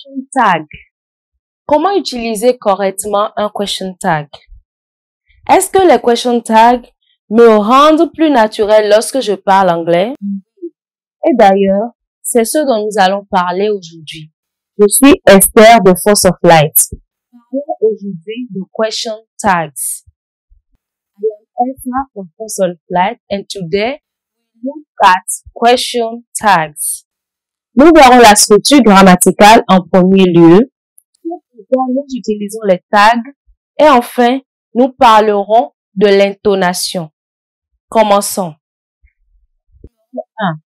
Question tag. Comment utiliser correctement un question tag? Est-ce que les question tags me rendent plus naturel lorsque je parle anglais? Et d'ailleurs, c'est ce dont nous allons parler aujourd'hui. Je suis Esther de Force of Light. Parlons aujourd'hui de question tags. I am Esther from Force of Light and today we look at question tags. Nous verrons la structure grammaticale en premier lieu, pourquoi nous utilisons les tags et enfin, nous parlerons de l'intonation. Commençons. 1.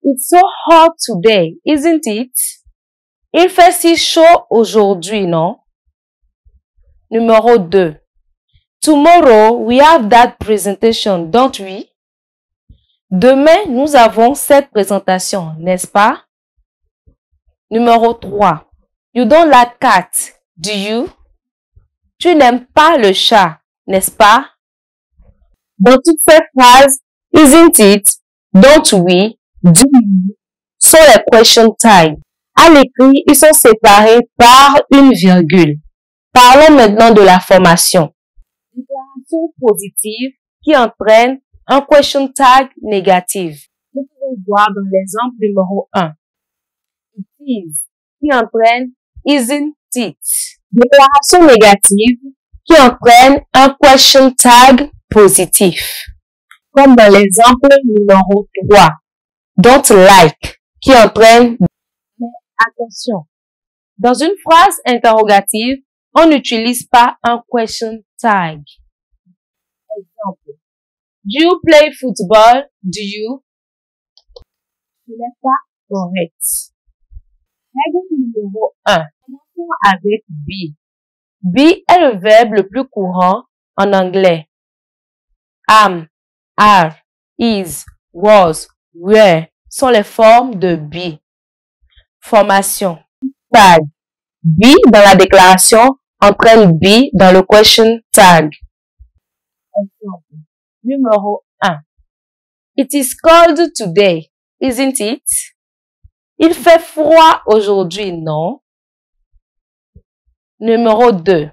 It's so hot today, isn't it? Il fait si chaud aujourd'hui, non? Numéro 2. Tomorrow we have that presentation, don't we? Demain, nous avons cette présentation, n'est-ce pas? Numéro 3. You don't like cats, do you? Tu n'aimes pas le chat, n'est-ce pas? Dans toutes ces phrases, isn't it, don't we, do you, sont les question tags. À l'écrit, ils sont séparés par une virgule. Parlons maintenant de la formation. Déclaration positive qui entraîne un question tag négatif. Nous pouvons voir dans l'exemple numéro 1. It is qui entraîne isn't it. Déclaration négative qui entraîne un question tag positif. Comme dans l'exemple numéro 3. Don't like qui entraîne mais attention. Dans une phrase interrogative, on n'utilise pas un question tag. Exemple. Do you play football? Do you? Ce n'est pas correct. Règle numéro 1. Commençons avec be. Be est le verbe le plus courant en anglais. Am, are, is, was, were sont les formes de be. Formation. Tag. Be dans la déclaration entraîne be dans le question tag. Exemple. Numéro 1. It is cold today, isn't it? Il fait froid aujourd'hui, non? Numéro 2.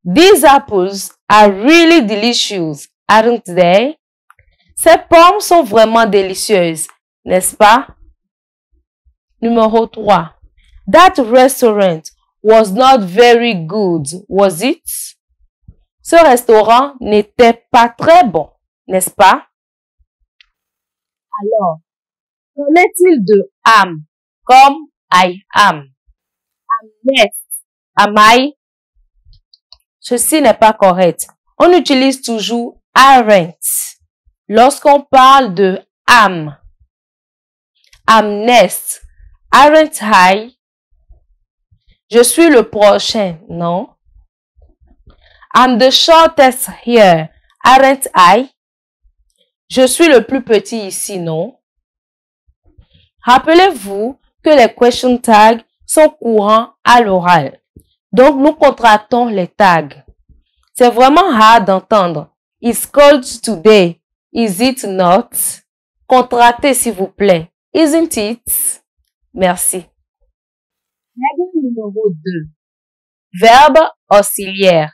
These apples are really delicious, aren't they? Ces pommes sont vraiment délicieuses, n'est-ce pas? Numéro 3. That restaurant was not very good, was it? Ce restaurant n'était pas très bon, n'est-ce pas? Alors, qu'en est-il de am, comme I am? Amnest, am I? Ceci n'est pas correct. On utilise toujours aren't lorsqu'on parle de am. Amnest, aren't I? Je suis le prochain, non? I'm the shortest here, aren't I? Je suis le plus petit ici, non? Rappelez-vous que les question tags sont courants à l'oral. Donc, nous contractons les tags. C'est vraiment rare d'entendre. It's cold today. Is it not? Contractez, s'il vous plaît. Isn't it? Merci. Règle numéro 2. Verbe auxiliaire.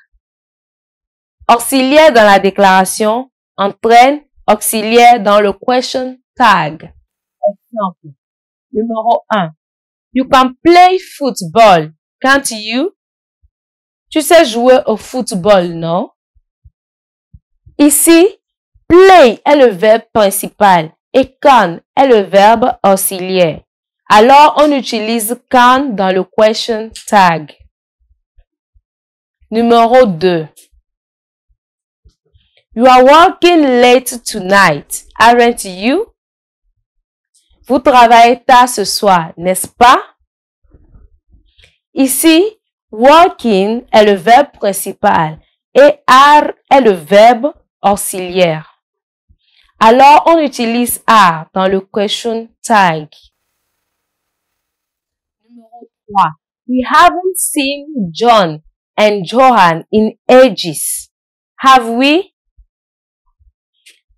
Auxiliaire dans la déclaration entraîne auxiliaire dans le question tag. Exemple. Numéro 1. You can play football, can't you? Tu sais jouer au football, non? Ici, play est le verbe principal et can est le verbe auxiliaire. Alors, on utilise can dans le question tag. Numéro 2. You are working late tonight, aren't you? Vous travaillez tard ce soir, n'est-ce pas? Ici, working est le verbe principal et are est le verbe auxiliaire. Alors, on utilise are dans le question tag. Numéro 3. We haven't seen John and Johan in ages. Have we?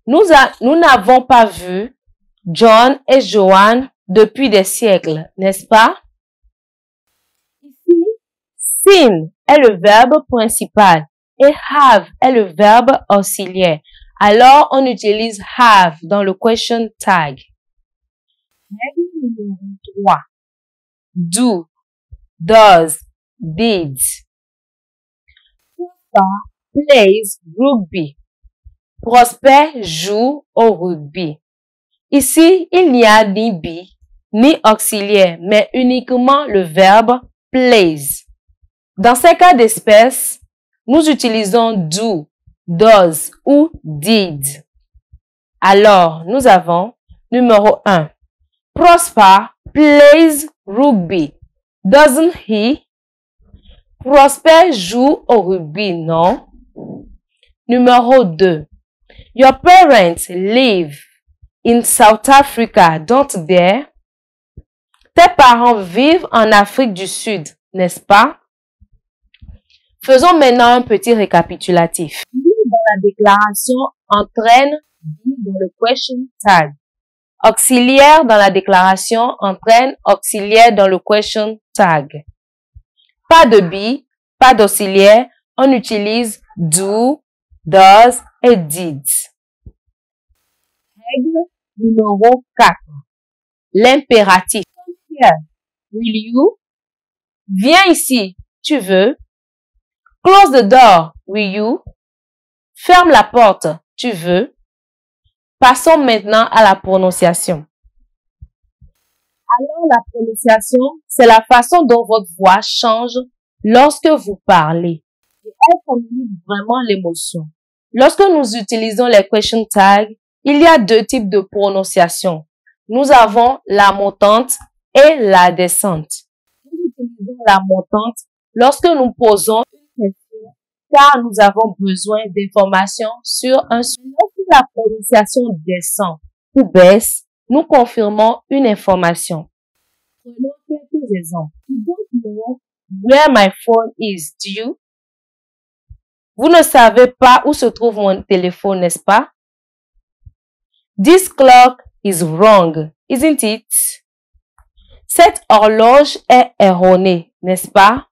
Nous n'avons pas vu John et Johan depuis des siècles, n'est-ce pas? Seen est le verbe principal et have est le verbe auxiliaire. Alors, on utilise have dans le question tag. Règle numéro 3. Do, does, did. Prosper plays rugby. Prosper joue au rugby. Ici, il n'y a ni be, ni auxiliaire, mais uniquement le verbe plays. Dans ces cas d'espèce, nous utilisons do, does ou did. Alors, nous avons numéro 1. Prosper plays rugby. Doesn't he? Prosper joue au rugby, non? Numéro 2. Your parents live in South Africa, don't they? Tes parents vivent en Afrique du Sud, n'est-ce pas? Faisons maintenant un petit récapitulatif. Dans la déclaration entraîne dans le question tag. Auxiliaire dans la déclaration entraîne auxiliaire dans le question tag. Pas de be, pas d'auxiliaire, on utilise do, does et did. Règle numéro 4. L'impératif. Will you? Viens ici, tu veux? Close the door, will you? Ferme la porte, tu veux? Passons maintenant à la prononciation. Alors, la prononciation, c'est la façon dont votre voix change lorsque vous parlez. Et elle communique vraiment l'émotion. Lorsque nous utilisons les question tags, il y a deux types de prononciation. Nous avons la montante et la descente. Nous utilisons la montante lorsque nous posons une question car nous avons besoin d'informations sur un sujet. Lorsque la prononciation descend ou baisse, nous confirmons une information. Prenons quelques exemples. You don't know where my phone is, do you? Vous ne savez pas où se trouve mon téléphone, n'est-ce pas? This clock is wrong, isn't it? Cette horloge est erronée, n'est-ce pas?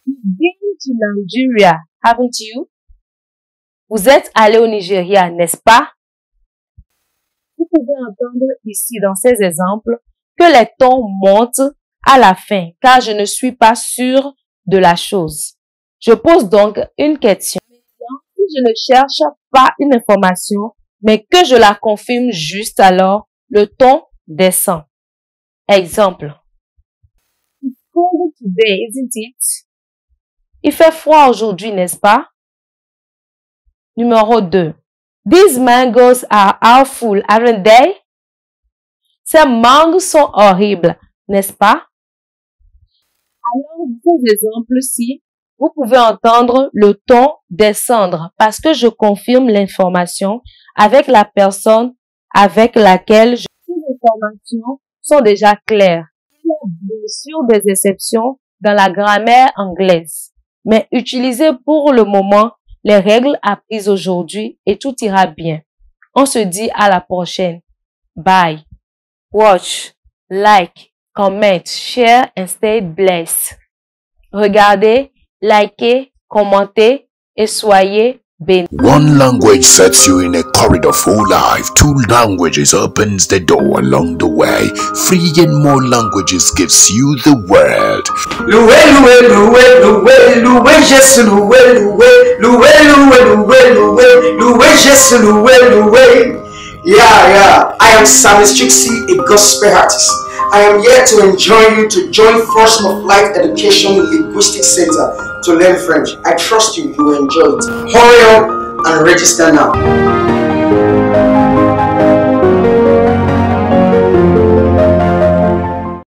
You've been to Nigeria, haven't you? Vous êtes allé au Nigeria, n'est-ce pas? Vous pouvez entendre ici dans ces exemples que les tons montent à la fin car je ne suis pas sûre de la chose. Je pose donc une question. Si je ne cherche pas une information, mais que je la confirme juste alors, le ton descend. Exemple. It's cold today, isn't it? Il fait froid aujourd'hui, n'est-ce pas? Numéro 2. These mangoes are awful, aren't they? Ces mangues sont horribles, n'est-ce pas? Alors, dans ces exemples-ci, vous pouvez entendre le ton descendre parce que je confirme l'information avec la personne avec laquelle ces informations sont déjà claires. Il y a bien sûr des exceptions dans la grammaire anglaise, mais utilisez pour le moment les règles apprises aujourd'hui et tout ira bien. On se dit à la prochaine. Bye. Watch, like, comment, share and stay blessed. Regardez, likez, commentez et soyez bénis. One language sets you in a corridor for life. Two languages opens the door along the way. Three and more languages gives you the world. Loué, loué, loué, loué, loué, Jésus, loué, loué, loué, loué, loué, loué, loué, Jésus, loué, loué. Yeah. I am Samis Trixie, a gospel artist. I am here to enjoin you to join First of Life Education Linguistic Center to learn French. I trust you will enjoy it. Hurry up and register now.